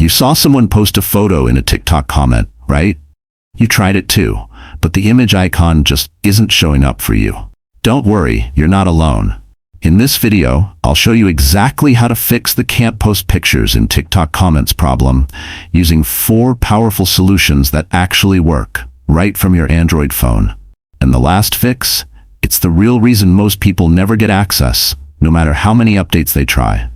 You saw someone post a photo in a TikTok comment, right? You tried it too, but the image icon just isn't showing up for you. Don't worry, you're not alone. In this video, I'll show you exactly how to fix the can't post pictures in TikTok comments problem using 4 powerful solutions that actually work right from your Android phone. And the last fix? It's the real reason most people never get access, no matter how many updates they try.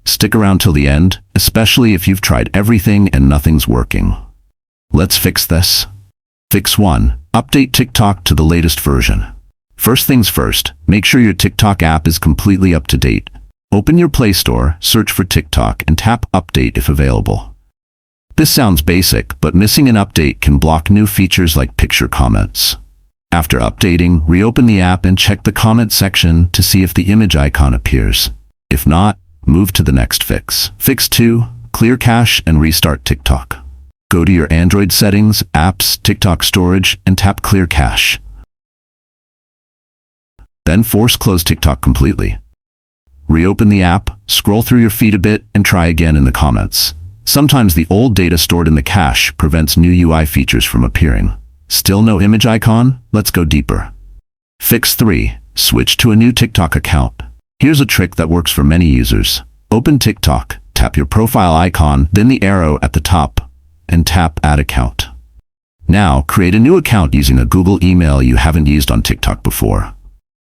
Stick around till the end, especially if you've tried everything and nothing's working. Let's fix this. Fix 1. Update TikTok to the latest version. First things first, make sure your TikTok app is completely up to date. Open your Play Store, search for TikTok, and tap Update if available. This sounds basic, but missing an update can block new features like picture comments. After updating, reopen the app and check the comment section to see if the image icon appears. If not, move to the next fix. Fix 2. Clear cache and restart TikTok. Go to your Android settings, apps, TikTok storage, and tap Clear Cache. Then force close TikTok completely. Reopen the app, scroll through your feed a bit, and try again in the comments. Sometimes the old data stored in the cache prevents new UI features from appearing. Still no image icon? Let's go deeper. Fix 3. Switch to a new TikTok account. Here's a trick that works for many users. Open TikTok, tap your profile icon, then the arrow at the top, and tap Add Account. Now, create a new account using a Google email you haven't used on TikTok before.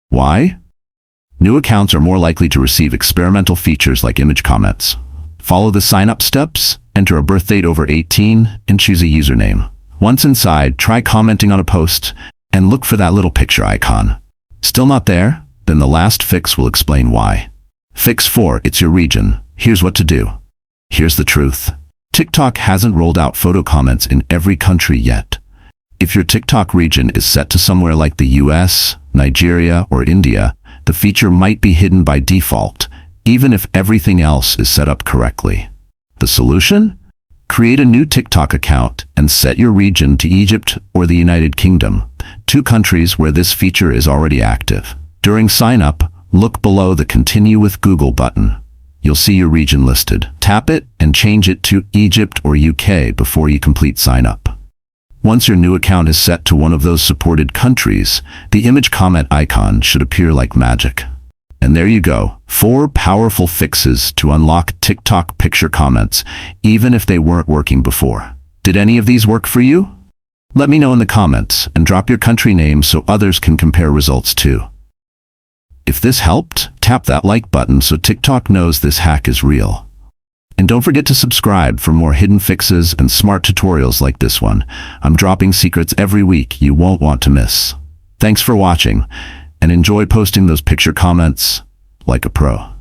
Why? New accounts are more likely to receive experimental features like image comments. Follow the sign-up steps, enter a birth date over 18, and choose a username. Once inside, try commenting on a post, and look for that little picture icon. Still not there? Then the last fix will explain why. Fix 4. It's your region. Here's what to do. Here's the truth. TikTok hasn't rolled out photo comments in every country yet. If your TikTok region is set to somewhere like the US, Nigeria, or India, the feature might be hidden by default, even if everything else is set up correctly. The solution? Create a new TikTok account and set your region to Egypt or the United Kingdom, 2 countries where this feature is already active. During sign-up, look below the Continue with Google button. You'll see your region listed. Tap it and change it to Egypt or UK before you complete sign-up. Once your new account is set to one of those supported countries, the image comment icon should appear like magic. And there you go, 4 powerful fixes to unlock TikTok picture comments, even if they weren't working before. Did any of these work for you? Let me know in the comments and drop your country name so others can compare results too. If this helped, tap that like button so TikTok knows this hack is real. And don't forget to subscribe for more hidden fixes and smart tutorials like this one. I'm dropping secrets every week you won't want to miss. Thanks for watching, and enjoy posting those picture comments like a pro.